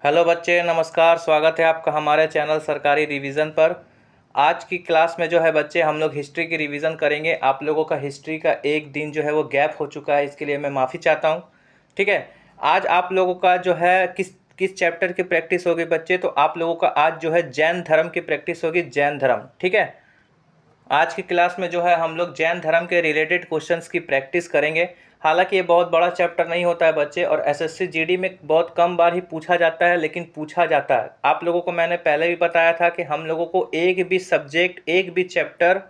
Hello बच्चे, नमस्कार। स्वागत है आपका हमारे चैनल सरकारी रिवीजन पर। आज की क्लास में जो है बच्चे हम लोग हिस्ट्री की रिवीजन करेंगे। आप लोगों का हिस्ट्री का एक दिन जो है वो गैप हो चुका है, इसके लिए मैं माफ़ी चाहता हूँ। ठीक है, आज आप लोगों का जो है किस किस चैप्टर की प्रैक्टिस होगी बच्चे, तो आप लोगों का आज जो है जैन धर्म की प्रैक्टिस होगी। जैन धर्म, ठीक है। आज की क्लास में जो है हम लोग जैन धर्म के रिलेटेड क्वेश्चंस की प्रैक्टिस करेंगे। हालांकि ये बहुत बड़ा चैप्टर नहीं होता है बच्चे, और एसएससी जीडी में बहुत कम बार ही पूछा जाता है, लेकिन पूछा जाता है। आप लोगों को मैंने पहले भी बताया था कि हम लोगों को एक भी सब्जेक्ट, एक भी चैप्टर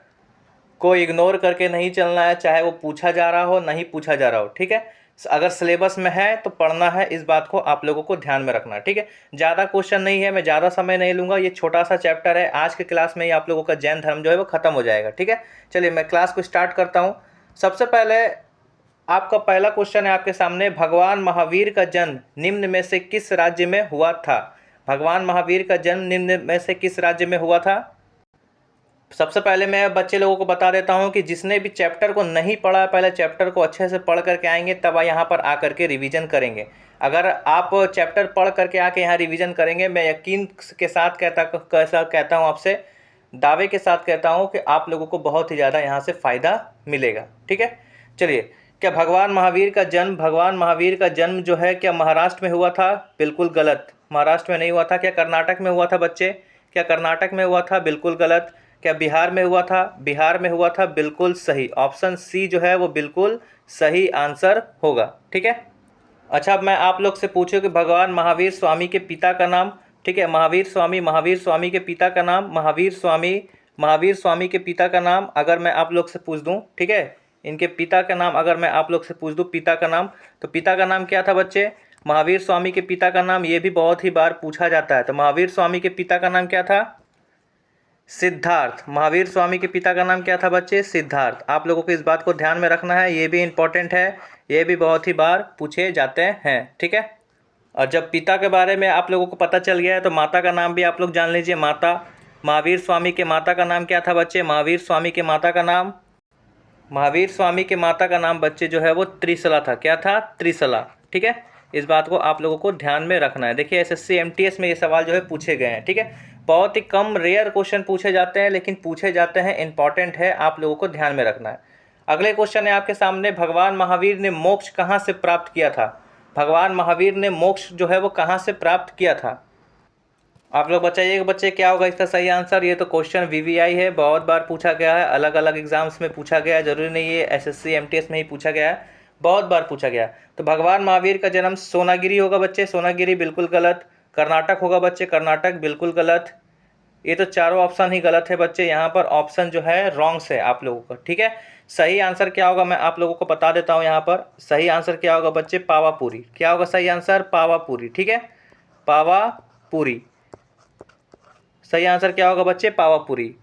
को इग्नोर करके नहीं चलना है, चाहे वो पूछा जा रहा हो नहीं पूछा जा रहा हो। ठीक है, अगर सिलेबस में है तो पढ़ना है, इस बात को आप लोगों को ध्यान में रखना है। ठीक है, ज़्यादा क्वेश्चन नहीं है, मैं ज़्यादा समय नहीं लूँगा। ये छोटा सा चैप्टर है, आज के क्लास में ही आप लोगों का जैन धर्म जो है वो ख़त्म हो जाएगा। ठीक है, चलिए मैं क्लास को स्टार्ट करता हूँ। सबसे पहले आपका पहला क्वेश्चन है आपके सामने, भगवान महावीर का जन्म निम्न में से किस राज्य में हुआ था? भगवान महावीर का जन्म निम्न में से किस राज्य में हुआ था? सबसे पहले मैं बच्चे लोगों को बता देता हूं कि जिसने भी चैप्टर को नहीं पढ़ा है, पहले चैप्टर को अच्छे से पढ़ करके आएंगे, तब यहाँ पर आकर के रिवीजन करेंगे। अगर आप चैप्टर पढ़ करके आके यहाँ रिवीजन करेंगे, मैं यकीन के साथ कहता हूँ आपसे, दावे के साथ कहता हूँ कि आप लोगों को बहुत ही ज़्यादा यहाँ से फ़ायदा मिलेगा। ठीक है, चलिए। क्या भगवान महावीर का जन्म जो है क्या महाराष्ट्र में हुआ था? बिल्कुल गलत, महाराष्ट्र में नहीं हुआ था। क्या कर्नाटक में हुआ था बच्चे? क्या कर्नाटक में हुआ था? बिल्कुल गलत। क्या बिहार में हुआ था? बिहार में हुआ था, बिल्कुल सही। ऑप्शन सी जो है वो बिल्कुल सही आंसर होगा। ठीक है, अच्छा, अब मैं आप लोग से पूछूं कि भगवान महावीर स्वामी के पिता का नाम। ठीक है, महावीर स्वामी के पिता का नाम, महावीर स्वामी के पिता का नाम अगर मैं आप लोग से पूछ दूं, ठीक है, इनके पिता का नाम अगर मैं आप लोग से पूछ दूं, पिता का नाम, तो पिता का नाम क्या था बच्चे? महावीर स्वामी के पिता का नाम, ये भी बहुत ही बार पूछा जाता है। तो महावीर स्वामी के पिता का नाम क्या था? सिद्धार्थ। महावीर स्वामी के पिता का नाम क्या था बच्चे? सिद्धार्थ। आप लोगों को इस बात को ध्यान में रखना है, ये भी इंपॉर्टेंट है, ये भी बहुत ही बार पूछे जाते हैं। ठीक है, और जब पिता के बारे में आप लोगों को पता चल गया है, तो माता का नाम भी आप लोग जान लीजिए। माता, महावीर स्वामी के माता का नाम क्या था बच्चे? महावीर स्वामी के माता का नाम, महावीर स्वामी के माता का नाम बच्चे जो है वो त्रिशला था। क्या था? त्रिशला। ठीक है, इस बात को आप लोगों को ध्यान में रखना है। देखिए एसएससी एमटीएस में ये सवाल जो है पूछे गए हैं। ठीक है, बहुत ही कम रेयर क्वेश्चन पूछे जाते हैं, लेकिन पूछे जाते हैं, इंपॉर्टेंट है, आप लोगों को ध्यान में रखना है। अगले क्वेश्चन है आपके सामने, भगवान महावीर ने मोक्ष कहाँ से प्राप्त किया था? भगवान महावीर ने मोक्ष जो है वो कहाँ से प्राप्त किया था? आप लोग बताइएगा बच्चे, क्या होगा इसका सही आंसर? ये तो क्वेश्चन वीवीआई है, बहुत बार पूछा गया है, अलग अलग एग्जाम्स में पूछा गया है, जरूरी नहीं है एसएससी एमटीएस में ही पूछा गया है, बहुत बार पूछा गया। तो भगवान महावीर का जन्म सोनागिरी होगा बच्चे, सोनागिरी बिल्कुल गलत। कर्नाटक होगा बच्चे, कर्नाटक बिल्कुल गलत। ये तो चारों ऑप्शन ही गलत है बच्चे, यहाँ पर ऑप्शन जो है रॉन्ग्स है आप लोगों का। ठीक है, सही आंसर क्या होगा मैं आप लोगों को बता देता हूँ। यहाँ पर सही आंसर क्या होगा बच्चे? पावापुरी। क्या होगा सही आंसर? पावापुरी। ठीक है, पावापुरी सही आंसर क्या होगा बच्चे? पावापुरी।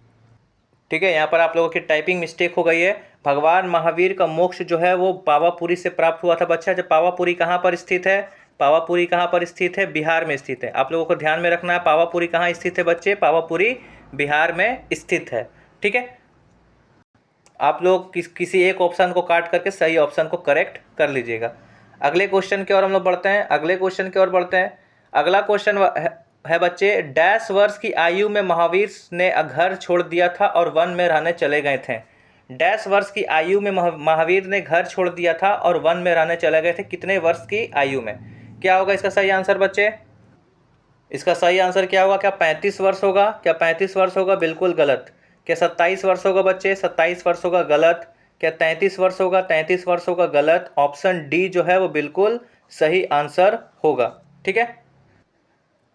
ठीक है, यहाँ पर आप लोगों की टाइपिंग मिस्टेक हो गई है। भगवान महावीर का मोक्ष जो है वो पावापुरी से प्राप्त हुआ था बच्चा। जब पावापुरी कहाँ पर स्थित है? पावापुरी कहाँ पर स्थित है? बिहार में स्थित है। आप लोगों को ध्यान में रखना है, पावापुरी कहाँ स्थित है बच्चे? पावापुरी बिहार में स्थित है। ठीक है, आप लोग किसी एक ऑप्शन को काट करके सही ऑप्शन को करेक्ट कर लीजिएगा। अगले क्वेश्चन की ओर हम लोग बढ़ते हैं, अगले क्वेश्चन की ओर बढ़ते हैं। अगला क्वेश्चन है बच्चे, डैश वर्ष की आयु में महावीर ने घर छोड़ दिया था और वन में रहने चले गए थे? डैश वर्ष की आयु में महावीर ने घर छोड़ दिया था और वन में रहने चले गए थे, कितने वर्ष की आयु में? क्या होगा इसका सही आंसर बच्चे? इसका सही आंसर क्या होगा? क्या 35 वर्ष होगा? क्या 35 वर्ष होगा? बिल्कुल गलत। क्या 27 वर्ष होगा बच्चे? 27 वर्ष होगा, गलत। क्या 33 वर्ष होगा? 33 वर्ष होगा, गलत। ऑप्शन डी जो है वो बिल्कुल सही आंसर होगा। ठीक है,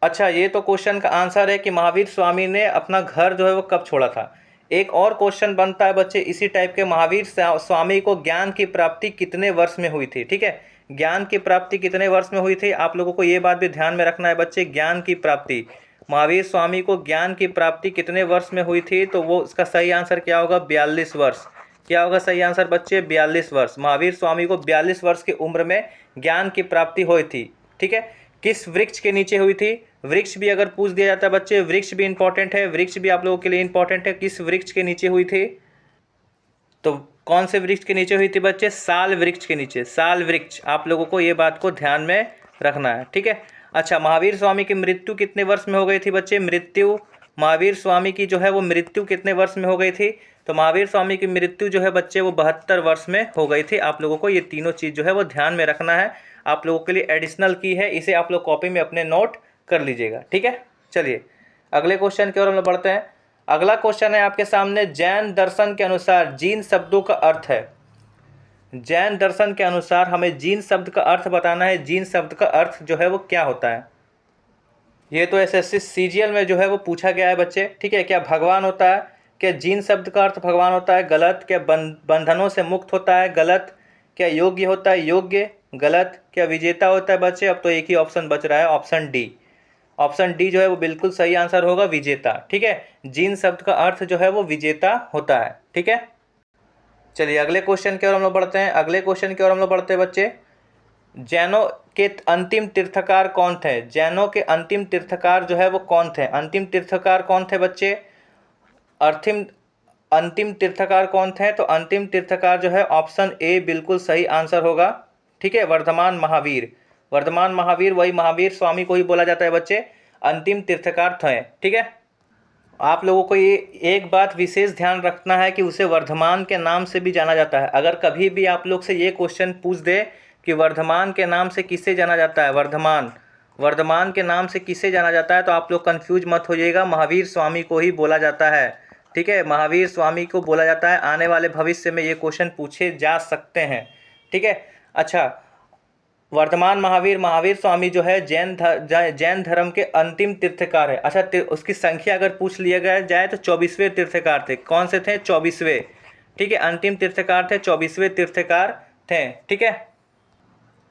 अच्छा, ये तो क्वेश्चन का आंसर है कि महावीर स्वामी ने अपना घर जो है वो कब छोड़ा था। एक और क्वेश्चन बनता है बच्चे इसी टाइप के, महावीर स्वामी को ज्ञान की प्राप्ति कितने वर्ष में हुई थी? ठीक है, ज्ञान की प्राप्ति कितने वर्ष में हुई थी? आप लोगों को ये बात भी ध्यान में रखना है बच्चे, ज्ञान की प्राप्ति, महावीर स्वामी को ज्ञान की प्राप्ति कितने वर्ष में हुई थी? तो वो इसका सही आंसर क्या होगा? 42 वर्ष। क्या होगा सही आंसर बच्चे? 42 वर्ष। महावीर स्वामी को 42 वर्ष की उम्र में ज्ञान की प्राप्ति हुई थी। ठीक है, किस वृक्ष के नीचे हुई थी? वृक्ष भी अगर पूछ दिया जाता है बच्चे, वृक्ष भी इंपॉर्टेंट है, वृक्ष भी आप लोगों के लिए इंपॉर्टेंट है। किस वृक्ष के नीचे हुई थी? तो कौन से वृक्ष के नीचे हुई थी बच्चे? साल वृक्ष के नीचे, साल वृक्ष। आप लोगों को ये बात को ध्यान में रखना है। ठीक है, अच्छा, महावीर स्वामी की मृत्यु कितने वर्ष में हो गई थी बच्चे? मृत्यु महावीर स्वामी की जो है वो मृत्यु कितने वर्ष में हो गई थी? तो महावीर स्वामी की मृत्यु जो है बच्चे वो 72 वर्ष में हो गई थी। आप लोगों को ये तीनों चीज़ जो है वो ध्यान में रखना है, आप लोगों के लिए एडिशनल की है, इसे आप लोग कॉपी में अपने नोट कर लीजिएगा, ठीक है। चलिए अगले क्वेश्चन की ओर हम लोग बढ़ते हैं। अगला क्वेश्चन है आपके सामने, जैन दर्शन के अनुसार जीन शब्दों का अर्थ है। जैन दर्शन के अनुसार हमें जीन शब्द का अर्थ बताना है। जीन शब्द का अर्थ जो है वो क्या होता है? ये तो एसएससी सीजीएल में जो है वो पूछा गया है बच्चे, ठीक है। क्या भगवान होता है? क्या जीन शब्द का अर्थ भगवान होता है? गलत। क्या बंधनों से मुक्त होता है? गलत। क्या योग्य होता है? योग्य। गलत। क्या विजेता होता है बच्चे? अब तो एक ही ऑप्शन बच रहा है, ऑप्शन डी। ऑप्शन डी जो है वो बिल्कुल सही आंसर होगा, विजेता, ठीक है। जीन शब्द का अर्थ जो है वो विजेता होता है, ठीक है। चलिए अगले क्वेश्चन की ओर हम लोग बढ़ते हैं। अगले क्वेश्चन की ओर हम लोग बढ़ते हैं बच्चे। जैनों के अंतिम तीर्थकार कौन थे? जैनों के अंतिम तीर्थकार जो है वो कौन थे? अंतिम तीर्थकार कौन थे बच्चे? अर्थिम अंतिम तीर्थकार कौन थे? तो अंतिम तीर्थकार जो है ऑप्शन ए बिल्कुल सही आंसर होगा, ठीक है। वर्धमान महावीर। वर्धमान महावीर, वही महावीर स्वामी को ही बोला जाता है बच्चे, अंतिम तीर्थकार थे, ठीक है। आप लोगों को ये एक बात विशेष ध्यान रखना है कि उसे वर्धमान के नाम से भी जाना जाता है। अगर कभी भी आप लोग से ये क्वेश्चन पूछ दे कि वर्धमान के नाम से किसे जाना जाता है, वर्धमान के नाम से किसे जाना जाता है, तो आप लोग कंफ्यूज मत होइएगा, महावीर स्वामी को ही बोला जाता है, ठीक है। महावीर स्वामी को बोला जाता है। आने वाले भविष्य में ये क्वेश्चन पूछे जा सकते हैं, ठीक है। अच्छा, वर्तमान महावीर स्वामी जो है जैन धर्म के अंतिम तीर्थकार है। अच्छा, उसकी संख्या अगर पूछ लिया गया जाए तो 24वें तीर्थकार थे। कौन से थे? 24वें, ठीक है। अंतिम तीर्थकार थे, 24वें तीर्थकार थे, ठीक है।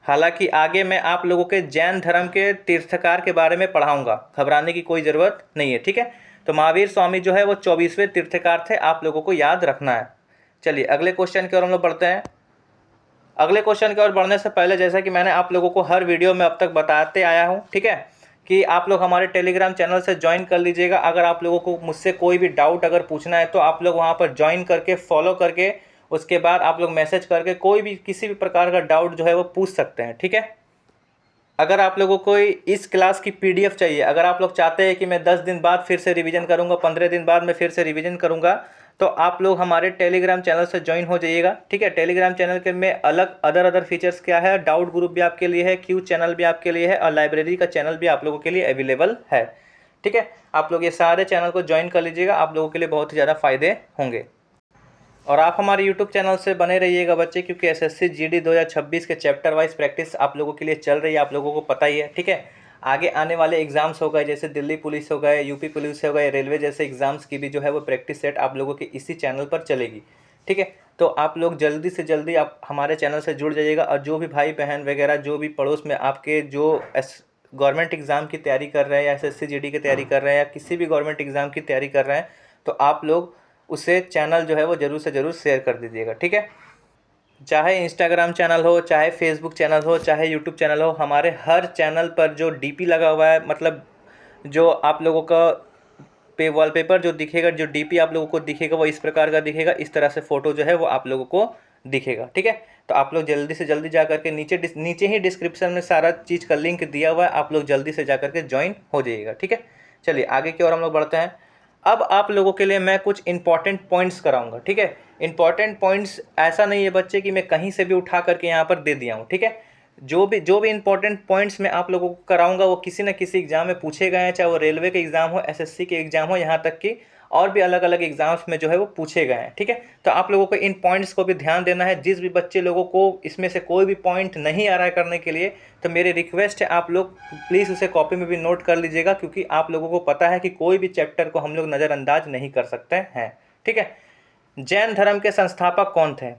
हालांकि आगे मैं आप लोगों के जैन धर्म के तीर्थकार के बारे में पढ़ाऊंगा, घबराने की कोई ज़रूरत नहीं है, ठीक है। तो महावीर स्वामी जो है वो 24वें तीर्थकार थे, आप लोगों को याद रखना है। चलिए अगले क्वेश्चन की ओर हम लोग बढ़ते हैं। अगले क्वेश्चन की ओर बढ़ने से पहले, जैसा कि मैंने आप लोगों को हर वीडियो में अब तक बताते आया हूं, ठीक है, कि आप लोग हमारे टेलीग्राम चैनल से ज्वाइन कर लीजिएगा। अगर आप लोगों को मुझसे कोई भी डाउट अगर पूछना है तो आप लोग वहां पर ज्वाइन करके फॉलो करके उसके बाद आप लोग मैसेज करके कोई भी किसी भी प्रकार का डाउट जो है वो पूछ सकते हैं, ठीक है। अगर आप लोगों को इस क्लास की पीडीएफ चाहिए, अगर आप लोग चाहते हैं कि मैं 10 दिन बाद फिर से रिवीजन करूंगा, 15 दिन बाद मैं फिर से रिवीजन करूंगा, तो आप लोग हमारे टेलीग्राम चैनल से ज्वाइन हो जाइएगा, ठीक है। टेलीग्राम चैनल के में अलग अदर फीचर्स क्या है, डाउट ग्रुप भी आपके लिए है, क्यू चैनल भी आपके लिए है, और लाइब्रेरी का चैनल भी आप लोगों के लिए अवेलेबल है, ठीक है। आप लोग ये सारे चैनल को ज्वाइन कर लीजिएगा, आप लोगों के लिए बहुत ही ज़्यादा फायदे होंगे। और आप हमारे यूट्यूब चैनल से बने रहिएगा बच्चे, क्योंकि एसएससी जीडी 2026 के चैप्टर वाइज प्रैक्टिस आप लोगों के लिए चल रही है, आप लोगों को पता ही है, ठीक है। आगे आने वाले एग्जाम्स हो गए, जैसे दिल्ली पुलिस हो गए, यूपी पुलिस हो गए, रेलवे जैसे एग्जाम्स की भी जो है वो प्रैक्टिस सेट आप लोगों के इसी चैनल पर चलेगी, ठीक है। तो आप लोग जल्दी से जल्दी आप हमारे चैनल से जुड़ जाइएगा। और जो भी भाई बहन वगैरह जो भी पड़ोस में आपके जो गवर्नमेंट एग्ज़ाम की तैयारी कर रहे हैं या एसएससी जीडी की तैयारी कर रहे हैं या किसी भी गवर्नमेंट एग्ज़ाम की तैयारी कर रहे हैं, तो आप लोग उसे चैनल जो है वो ज़रूर से ज़रूर शेयर कर दीजिएगा, ठीक है। चाहे इंस्टाग्राम चैनल हो, चाहे फेसबुक चैनल हो, चाहे यूट्यूब चैनल हो, हमारे हर चैनल पर जो डीपी लगा हुआ है, मतलब जो आप लोगों का वॉलपेपर जो दिखेगा, जो डीपी आप लोगों को दिखेगा वो इस प्रकार का दिखेगा, इस तरह से फ़ोटो जो है वो आप लोगों को दिखेगा, ठीक है। तो आप लोग जल्दी से जल्दी जा करके नीचे ही डिस्क्रिप्शन में सारा चीज़ का लिंक दिया हुआ है, आप लोग जल्दी से जा करके ज्वाइन हो जाइएगा, ठीक है। चलिए आगे की ओर हम लोग बढ़ते हैं। अब आप लोगों के लिए मैं कुछ इंपॉर्टेंट पॉइंट्स कराऊंगा, ठीक है। इंपॉर्टेंट पॉइंट्स ऐसा नहीं है बच्चे कि मैं कहीं से भी उठा करके यहाँ पर दे दिया हूँ, ठीक है। जो भी इंपॉर्टेंट पॉइंट्स मैं आप लोगों को कराऊंगा वो किसी न किसी एग्जाम में पूछे गए हैं, चाहे वो रेलवे के एग्जाम हो, एसएससी के एग्जाम हो, यहाँ तक कि और भी अलग अलग एग्जाम्स में जो है वो पूछे गए हैं, ठीक है। तो आप लोगों को इन पॉइंट्स को भी ध्यान देना है। जिस भी बच्चे लोगों को इसमें से कोई भी पॉइंट नहीं आ रहा है करने के लिए, तो मेरी रिक्वेस्ट है आप लोग प्लीज़ उसे कॉपी में भी नोट कर लीजिएगा, क्योंकि आप लोगों को पता है कि कोई भी चैप्टर को हम लोग नज़रअंदाज नहीं कर सकते हैं, ठीक है। जैन धर्म के संस्थापक कौन थे?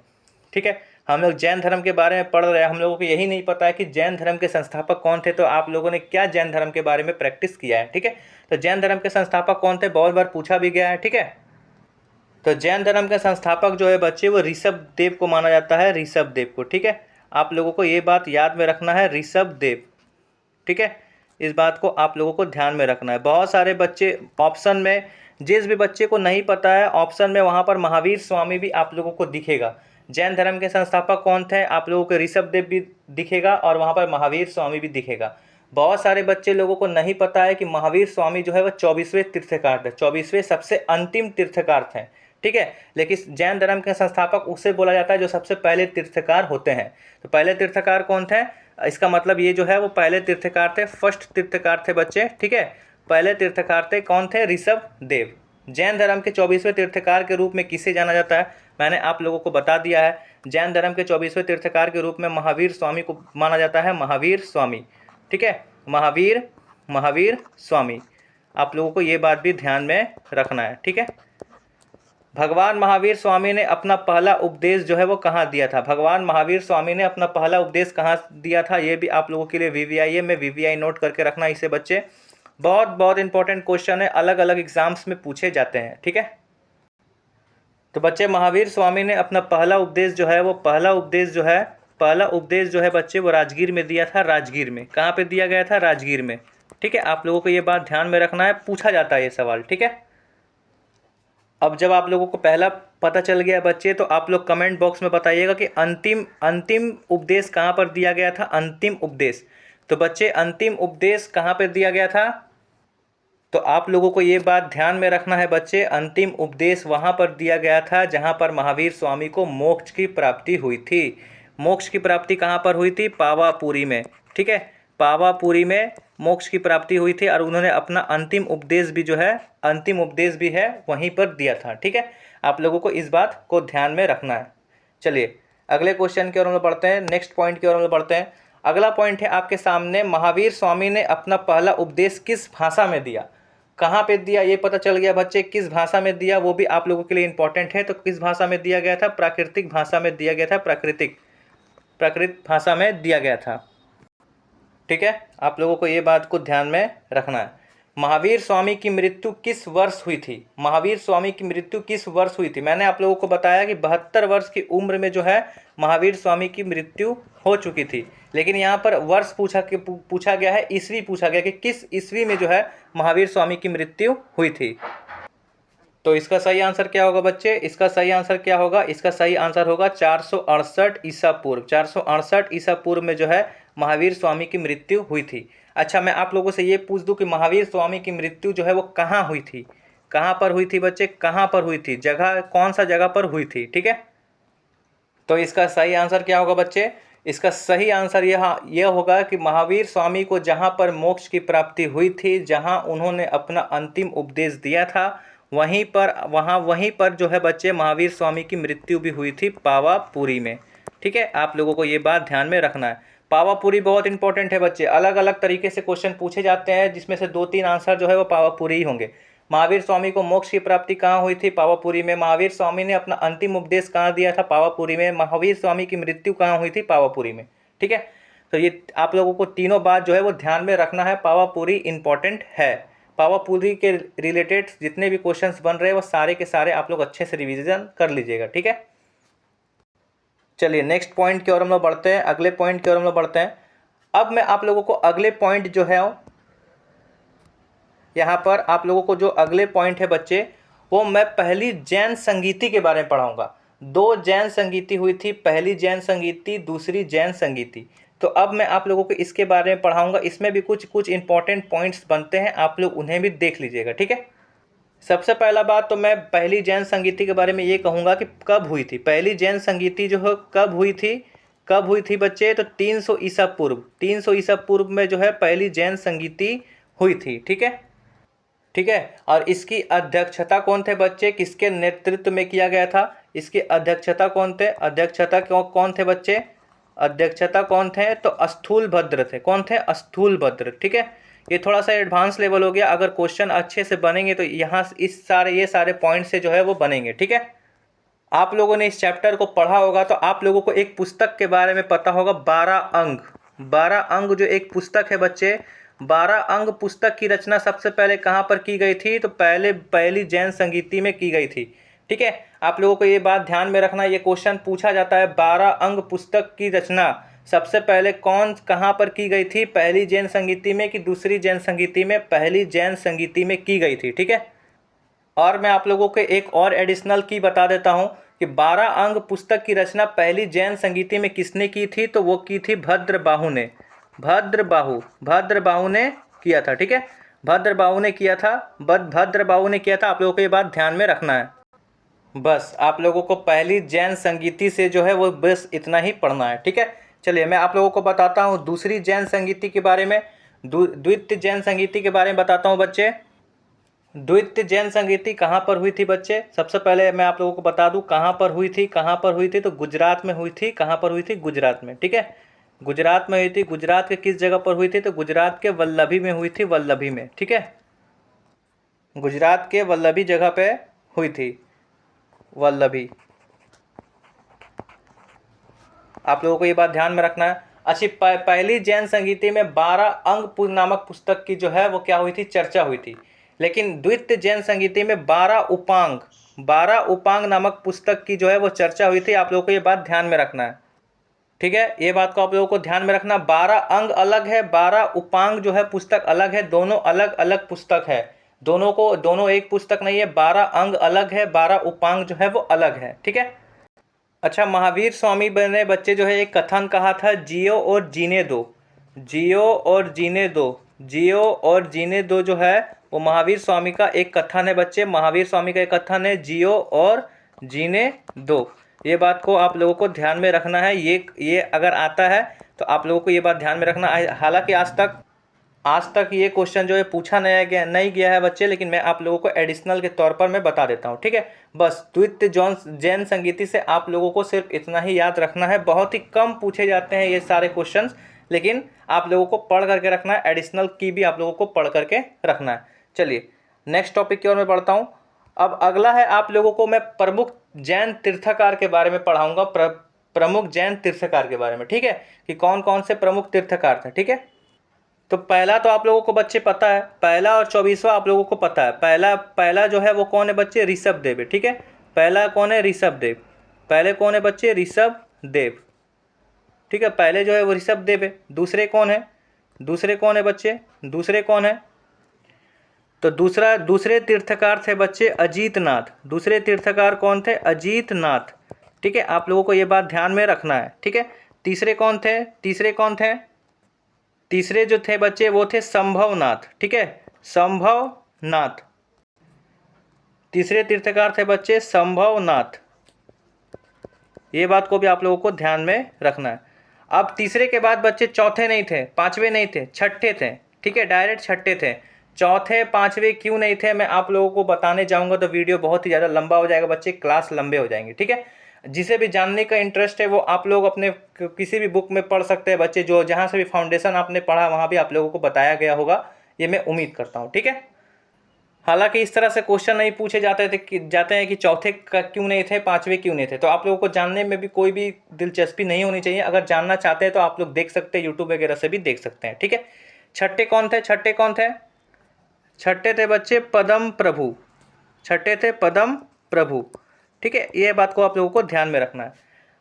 ठीक है, हम लोग जैन धर्म के बारे में पढ़ रहे हैं, हम लोगों को यही नहीं पता है कि जैन धर्म के संस्थापक कौन थे। तो आप लोगों ने क्या जैन धर्म के बारे में प्रैक्टिस किया है? ठीक है, तो जैन धर्म के संस्थापक कौन थे बहुत बार पूछा भी गया है। ठीक है, तो जैन धर्म के संस्थापक जो है बच्चे वो ऋषभ देव को माना जाता है, ऋषभ देव को। ठीक है, आप लोगों को ये बात याद में रखना है, ऋषभ देव। ठीक है, इस बात को आप लोगों को ध्यान में रखना है। बहुत सारे बच्चे ऑप्शन में, जिस भी बच्चे को नहीं पता है ऑप्शन में, वहाँ पर महावीर स्वामी भी आप लोगों को दिखेगा। जैन धर्म के संस्थापक कौन थे? आप लोगों को ऋषभ देव भी दिखेगा और वहाँ पर महावीर स्वामी भी दिखेगा। बहुत सारे बच्चे लोगों को नहीं पता है कि महावीर स्वामी जो है वह 24वें तीर्थकार थे, 24वें सबसे अंतिम तीर्थकार थे। ठीक है, लेकिन जैन धर्म के संस्थापक उसे बोला जाता है जो सबसे पहले तीर्थकार होते हैं। तो पहले तीर्थकार कौन थे, इसका मतलब ये जो है वो पहले तीर्थकार थे, फर्स्ट तीर्थकार थे बच्चे। ठीक है, पहले तीर्थकार थे कौन थे, ऋषभ देव। जैन धर्म के 24वें तीर्थकार के रूप में किसे जाना जाता है, मैंने आप लोगों को बता दिया है। जैन धर्म के 24वें तीर्थकार के रूप में महावीर स्वामी को माना जाता है, महावीर स्वामी। ठीक है, महावीर स्वामी, आप लोगों को ये बात भी ध्यान में रखना है। ठीक है, भगवान महावीर स्वामी ने अपना पहला उपदेश जो है वो कहाँ दिया था, भगवान महावीर स्वामी ने अपना पहला उपदेश कहाँ दिया था, ये भी आप लोगों के लिए वीवीआई है, मैं वीवीआई नोट करके रखना इसे बच्चे, बहुत बहुत इंपॉर्टेंट क्वेश्चन है, अलग अलग एग्जाम्स में पूछे जाते हैं। ठीक है, तो बच्चे महावीर स्वामी ने अपना पहला उपदेश जो है वो पहला उपदेश जो है बच्चे वो राजगीर में दिया था। राजगीर में कहाँ पे दिया गया था, राजगीर में। ठीक है, आप लोगों को ये बात ध्यान में रखना है, पूछा जाता है ये सवाल। ठीक है, अब जब आप लोगों को पहला पता चल गया बच्चे, तो आप लोग कमेंट बॉक्स में बताइएगा कि अंतिम उपदेश कहाँ पर दिया गया था, अंतिम उपदेश। तो बच्चे अंतिम उपदेश कहाँ पर दिया गया था, तो आप लोगों को ये बात ध्यान में रखना है बच्चे, अंतिम उपदेश वहाँ पर दिया गया था जहाँ पर महावीर स्वामी को मोक्ष की प्राप्ति हुई थी। मोक्ष की प्राप्ति कहाँ पर हुई थी, पावापुरी में। ठीक है, पावापुरी में मोक्ष की प्राप्ति हुई थी और उन्होंने अपना अंतिम उपदेश भी है वहीं पर दिया था। ठीक है, आप लोगों को इस बात को ध्यान में रखना है। चलिए अगले क्वेश्चन की ओर हम लोग बढ़ते हैं, नेक्स्ट पॉइंट की ओर हम लोग बढ़ते हैं। अगला पॉइंट है आपके सामने, महावीर स्वामी ने अपना पहला उपदेश किस भाषा में दिया, कहाँ पे दिया ये पता चल गया बच्चे, किस भाषा में दिया वो भी आप लोगों के लिए इंपॉर्टेंट है। तो किस भाषा में दिया गया था, प्राकृतिक भाषा में दिया गया था, प्राकृत भाषा में दिया गया था। ठीक है, आप लोगों को ये बात को ध्यान में रखना है। महावीर स्वामी की मृत्यु किस वर्ष हुई थी, महावीर स्वामी की मृत्यु किस वर्ष हुई थी, मैंने आप लोगों को बताया कि 72 वर्ष की उम्र में जो है महावीर स्वामी की मृत्यु हो चुकी थी। लेकिन यहाँ पर वर्ष पूछा गया है, ईस्वी पूछा गया कि किस ईस्वी में जो है महावीर स्वामी की मृत्यु हुई थी। तो इसका सही आंसर क्या होगा बच्चे, इसका सही आंसर क्या होगा, इसका सही आंसर होगा 468 ईसा पूर्व। 468 ईसा पूर्व में जो है महावीर स्वामी की मृत्यु हुई थी। अच्छा, मैं आप लोगों से ये पूछ दूं कि महावीर स्वामी की मृत्यु जो है वो कहाँ हुई थी, कहाँ पर हुई थी बच्चे, कहाँ पर हुई थी, जगह कौन सा जगह पर हुई थी। ठीक है, तो इसका सही आंसर क्या होगा बच्चे, इसका सही आंसर यह होगा कि महावीर स्वामी को जहाँ पर मोक्ष की प्राप्ति हुई थी, जहाँ उन्होंने अपना अंतिम उपदेश दिया था, वहीं पर जो है बच्चे महावीर स्वामी की मृत्यु भी हुई थी, पावापुरी में। ठीक है, आप लोगों को ये बात ध्यान में रखना है। पावापुरी बहुत इंपॉर्टेंट है बच्चे, अलग अलग तरीके से क्वेश्चन पूछे जाते हैं जिसमें से 2-3 आंसर जो है वो पावापुरी ही होंगे। महावीर स्वामी को मोक्ष की प्राप्ति कहाँ हुई थी, पावापुरी में। महावीर स्वामी ने अपना अंतिम उपदेश कहाँ दिया था, पावापुरी में। महावीर स्वामी की मृत्यु कहाँ हुई थी, पावापुरी में। ठीक है, तो ये आप लोगों को तीनों बात जो है वो ध्यान में रखना है, पावापुरी इंपॉर्टेंट है। पावापुरी के रिलेटेड जितने भी क्वेश्चंस बन रहे हैं वो सारे के सारे आप लोग अच्छे से रिवीजन कर लीजिएगा। ठीक है, चलिए नेक्स्ट पॉइंट की ओर हम लोग बढ़ते हैं, अगले पॉइंट की ओर हम लोग बढ़ते हैं। अब मैं आप लोगों को अगले पॉइंट जो है यहाँ पर आप लोगों को जो अगले पॉइंट है बच्चे, वो मैं पहली जैन संगीति के बारे में पढ़ाऊँगा। 2 जैन संगीति हुई थी, पहली जैन संगीति, दूसरी जैन संगीति। तो अब मैं आप लोगों को इसके बारे में पढ़ाऊँगा, इसमें भी कुछ इंपॉर्टेंट पॉइंट्स बनते हैं, आप लोग उन्हें भी देख लीजिएगा। ठीक है, सबसे पहला बात तो मैं पहली जैन संगीति के बारे में ये कहूँगा कि कब हुई थी पहली जैन संगीति जो है, कब हुई थी बच्चे, तो 300 ईसा पूर्व में जो है पहली जैन संगीति हुई थी। ठीक है, और इसकी अध्यक्षता कौन थे बच्चे, किसके नेतृत्व में किया गया था, इसकी अध्यक्षता कौन थे, कौन थे बच्चे, अध्यक्षता कौन थे, तो स्थूलभद्र थे। कौन थे, स्थूलभद्र। ठीक है, ये थोड़ा सा एडवांस लेवल हो गया, अगर क्वेश्चन अच्छे से बनेंगे तो यहाँ ये सारे पॉइंट से जो है वो बनेंगे। ठीक है, आप लोगों ने इस चैप्टर को पढ़ा होगा तो आप लोगों को एक पुस्तक के बारे में पता होगा, 12 अंग जो एक पुस्तक है बच्चे, 12 अंग पुस्तक की रचना सबसे पहले कहाँ पर की गई थी, तो पहली जैन संगीति में की गई थी। ठीक है, आप लोगों को ये बात ध्यान में रखना, ये क्वेश्चन पूछा जाता है, 12 अंग पुस्तक की रचना सबसे पहले कहाँ पर की गई थी, पहली जैन संगीति में कि दूसरी जैन संगीति में, पहली जैन संगीति में की गई थी। ठीक है, और मैं आप लोगों को एक और एडिशनल की बता देता हूँ कि 12 अंग पुस्तक की रचना पहली जैन संगीति में किसने की थी, तो वो की थी भद्रबाहु ने। भद्रबाहु ने किया था। ठीक है, भद्रबाहु ने किया था, भद्रबाहु ने किया था। आप लोगों को ये बात ध्यान में रखना है। बस आप लोगों को पहली जैन संगीति से जो है वो बस इतना ही पढ़ना है। ठीक है, चलिए मैं आप लोगों को बताता हूँ दूसरी जैन संगीति के बारे में, द्वितीय जैन संगीति के बारे में बताता हूँ बच्चे। द्वितीय जैन संगीति कहाँ पर हुई थी बच्चे? सबसे पहले मैं आप लोगों को बता दूं कहाँ पर हुई थी। कहाँ पर हुई थी? तो गुजरात में हुई थी। कहाँ पर हुई थी? गुजरात में। ठीक है, गुजरात में हुई थी। गुजरात के किस जगह पर हुई थी? तो गुजरात के वल्लभी में हुई थी, वल्लभी में। ठीक है, गुजरात के वल्लभी जगह पे हुई थी, वल्लभी। आप लोगों को ये बात ध्यान में रखना है। अच्छी पहली जैन संगीति में 12 अंग नामक पुस्तक की जो है वो क्या हुई थी? चर्चा हुई थी। लेकिन द्वितीय जैन संगीति में 12 उपांग नामक पुस्तक की जो है वो चर्चा हुई थी। आप लोगों को ये बात ध्यान में रखना है। ठीक है, ये बात को आप लोगों को ध्यान में रखना। 12 अंग अलग है, 12 उपांग जो है पुस्तक अलग है। दोनों अलग अलग पुस्तक है, दोनों एक पुस्तक नहीं है। 12 अंग अलग है, 12 उपांग जो है वो अलग है। ठीक है, अच्छा, महावीर स्वामी ने बच्चे जो है एक कथन कहा था, जियो और जीने दो। जियो और जीने दो, जियो और जीने दो जो है वो महावीर स्वामी का एक कथन है बच्चे। महावीर स्वामी का एक कथन है, जियो और जीने दो। ये बात को आप लोगों को ध्यान में रखना है। ये अगर आता है तो आप लोगों को ये बात ध्यान में रखना। हालांकि आज तक ये क्वेश्चन जो है पूछा नहीं गया है बच्चे, लेकिन मैं आप लोगों को एडिशनल के तौर पर मैं बता देता हूँ। ठीक है, बस द्वितीय जैन संगीति से आप लोगों को सिर्फ इतना ही याद रखना है। बहुत ही कम पूछे जाते हैं ये सारे क्वेश्चंस, लेकिन आप लोगों को पढ़ करके रखना है। एडिशनल की भी आप लोगों को पढ़ करके रखना है। चलिए नेक्स्ट टॉपिक की ओर मैं बढ़ता हूँ। अब अगला है, आप लोगों को मैं प्रमुख जैन तीर्थकार के बारे में पढ़ाऊंगा। प्रमुख जैन तीर्थकार के बारे में। ठीक है, कि कौन कौन से प्रमुख तीर्थकार थे। ठीक है, तो पहला तो आप लोगों को बच्चे पता है, पहला और 24वां आप लोगों को पता है। पहला जो है वो कौन है बच्चे? ऋषभ देव है। ठीक है, पहला कौन है? ऋषभ देव। पहले कौन है बच्चे? ऋषभ देव। ठीक है, पहले जो है वो ऋषभ देव है। दूसरे कौन है? दूसरे कौन है बच्चे? दूसरे कौन है? तो दूसरे तीर्थकार थे बच्चे अजीतनाथ। दूसरे तीर्थकार कौन थे? अजीतनाथ। ठीक है, आप लोगों को ये बात ध्यान में रखना है। ठीक है, तीसरे कौन थे? तीसरे जो थे बच्चे वो थे संभवनाथ। ठीक है, संभवनाथ। तीसरे तीर्थकार थे बच्चे संभवनाथ। ये बात को भी आप लोगों को ध्यान में रखना है। अब तीसरे के बाद बच्चे चौथे नहीं थे, पांचवे नहीं थे, छठे थे। ठीक है, डायरेक्ट छठे थे। चौथे पांचवे क्यों नहीं थे मैं आप लोगों को बताने जाऊंगा तो वीडियो बहुत ही ज़्यादा लंबा हो जाएगा बच्चे, क्लास लंबे हो जाएंगे। ठीक है, जिसे भी जानने का इंटरेस्ट है वो आप लोग अपने किसी भी बुक में पढ़ सकते हैं बच्चे। जो जहाँ से भी फाउंडेशन आपने पढ़ा वहाँ भी आप लोगों को बताया गया होगा, ये मैं उम्मीद करता हूँ। ठीक है, हालांकि इस तरह से क्वेश्चन नहीं पूछे जाते हैं कि चौथे का क्यों नहीं थे, पांचवे क्यों नहीं थे। तो आप लोगों को जानने में भी कोई भी दिलचस्पी नहीं होनी चाहिए। अगर जानना चाहते हैं तो आप लोग देख सकते हैं, यूट्यूब वगैरह से भी देख सकते हैं। ठीक है, छठे कौन थे? छठे थे बच्चे पदम प्रभु। छठे थे पदम प्रभु। ठीक है, ये बात को आप लोगों को ध्यान में रखना है।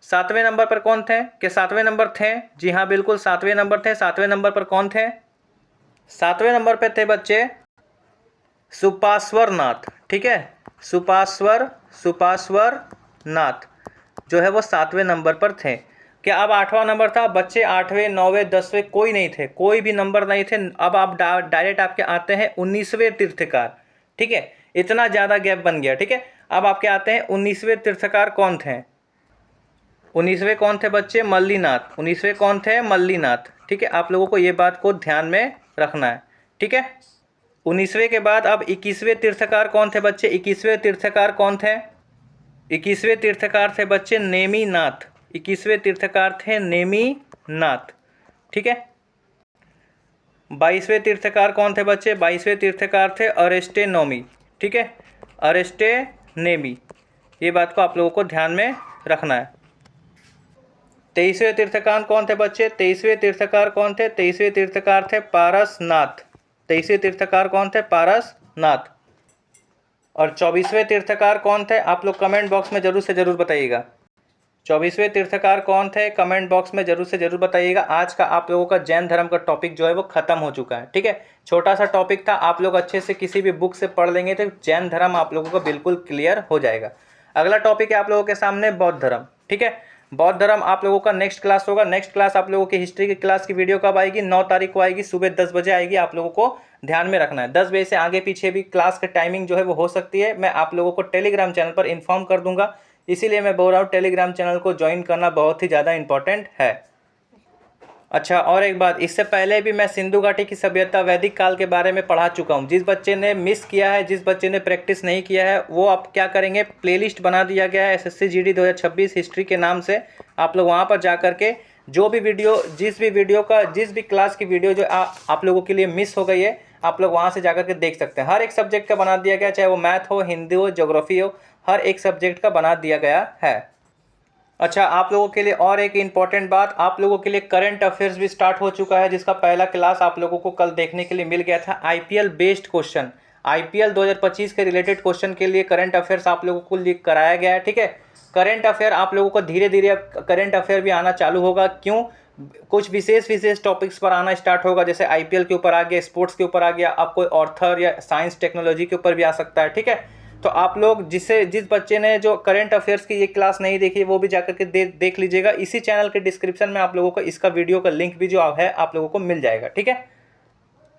सातवें नंबर पर कौन थे? कि सातवें नंबर थे, जी हाँ बिल्कुल सातवें नंबर थे। सातवें नंबर पर कौन थे? सातवें नंबर पे थे बच्चे सुपार्श्वर नाथ। ठीक है, सुपार्श्वर नाथ जो है वो सातवें नंबर पर थे। क्या अब आठवां नंबर था बच्चे? आठवें, नौवें, 10वें कोई नहीं थे, कोई भी नंबर नहीं थे। अब आप डायरेक्ट आपके आते हैं 19वें तीर्थकार। ठीक है, इतना ज़्यादा गैप बन गया। ठीक है, अब आपके आते हैं 19वें तीर्थकार कौन थे? 19वें कौन थे बच्चे? मल्लीनाथ। 19वें कौन थे? मल्लीनाथ। ठीक है, आप लोगों को ये बात को ध्यान में रखना है। ठीक है, 19वें के बाद अब 21वें तीर्थकार कौन थे बच्चे? 21वें तीर्थकार कौन थे? 21वें तीर्थकार थे बच्चे नेमीनाथ। 21वें तीर्थकार थे नेमीनाथ। ठीक है, 22वें तीर्थकार कौन थे बच्चे? 22वें तीर्थकार थे अरेस्टेनोमी। ठीक है, अरेस्टेनेमी। ये बात को आप लोगों को ध्यान में रखना है। 23वें तीर्थकार कौन थे बच्चे? 23वें तीर्थकार कौन थे? 23वें तीर्थकार थे पारसनाथ। 23वें तीर्थकार कौन थे? पारसनाथ। और 24वें तीर्थकार कौन थे? आप लोग कमेंट बॉक्स में जरूर से जरूर बताइएगा। 24वें तीर्थकार कौन थे? कमेंट बॉक्स में जरूर से जरूर बताइएगा। आज का आप लोगों का जैन धर्म का टॉपिक जो है वो खत्म हो चुका है। ठीक है, छोटा सा टॉपिक था, आप लोग अच्छे से किसी भी बुक से पढ़ लेंगे तो जैन धर्म आप लोगों का बिल्कुल क्लियर हो जाएगा। अगला टॉपिक है आप लोगों के सामने बौद्ध धर्म। ठीक है, बौद्ध धर्म आप लोगों का नेक्स्ट क्लास होगा। नेक्स्ट क्लास आप लोगों की हिस्ट्री की क्लास की वीडियो कब आएगी? 9 तारीख को आएगी, सुबह 10 बजे आएगी। आप लोगों को ध्यान में रखना है, 10 बजे से आगे पीछे भी क्लास का टाइमिंग जो है वो हो सकती है। मैं आप लोगों को टेलीग्राम चैनल पर इन्फॉर्म कर दूंगा, इसीलिए मैं बोल रहा हूँ टेलीग्राम चैनल को ज्वाइन करना बहुत ही ज़्यादा इंपॉर्टेंट है। अच्छा, और एक बात, इससे पहले भी मैं सिंधु घाटी की सभ्यता वैदिक काल के बारे में पढ़ा चुका हूँ। जिस बच्चे ने मिस किया है, जिस बच्चे ने प्रैक्टिस नहीं किया है, वो आप क्या करेंगे, प्लेलिस्ट बना दिया गया है एसएससी जीडी 2026 हिस्ट्री के नाम से। आप लोग वहाँ पर जा करके जो भी वीडियो, जिस भी क्लास की वीडियो जो आप लोगों के लिए मिस हो गई है, आप लोग वहाँ से जा करके देख सकते हैं। हर एक सब्जेक्ट का बना दिया गया, चाहे वो मैथ हो, हिंदी हो, ज्योग्राफी हो, हर एक सब्जेक्ट का बना दिया गया है। अच्छा, आप लोगों के लिए और एक इम्पॉर्टेंट बात, आप लोगों के लिए करंट अफेयर्स भी स्टार्ट हो चुका है, जिसका पहला क्लास आप लोगों को कल देखने के लिए मिल गया था। आईपीएल बेस्ड क्वेश्चन, आईपीएल 2025 के रिलेटेड क्वेश्चन के लिए करंट अफेयर्स आप लोगों को कराया गया है। ठीक है, करंट अफेयर आप लोगों को धीरे धीरे अब करंट अफेयर भी आना चालू होगा। क्यों? कुछ विशेष टॉपिक्स पर आना स्टार्ट होगा, जैसे आईपीएल के ऊपर आ गया, स्पोर्ट्स के ऊपर आ गया, अब कोई ऑर्थर या साइंस टेक्नोलॉजी के ऊपर भी आ सकता है। ठीक है, तो आप लोग जिस बच्चे ने जो करंट अफेयर्स की ये क्लास नहीं देखी, वो भी जाकर के देख लीजिएगा। इसी चैनल के डिस्क्रिप्शन में आप लोगों को इसका वीडियो का लिंक भी जो है आप लोगों को मिल जाएगा। ठीक है,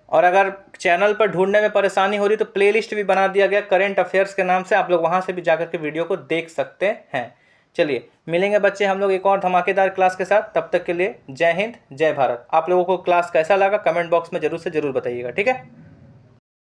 और अगर चैनल पर ढूंढने में परेशानी हो रही तो प्लेलिस्ट भी बना दिया गया करंट अफेयर्स के नाम से, आप लोग वहां से भी जाकर के वीडियो को देख सकते हैं। चलिए, मिलेंगे बच्चे हम लोग एक और धमाकेदार क्लास के साथ। तब तक के लिए जय हिंद, जय भारत। आप लोगों को क्लास कैसा लगा कमेंट बॉक्स में जरूर से जरूर बताइएगा। ठीक है।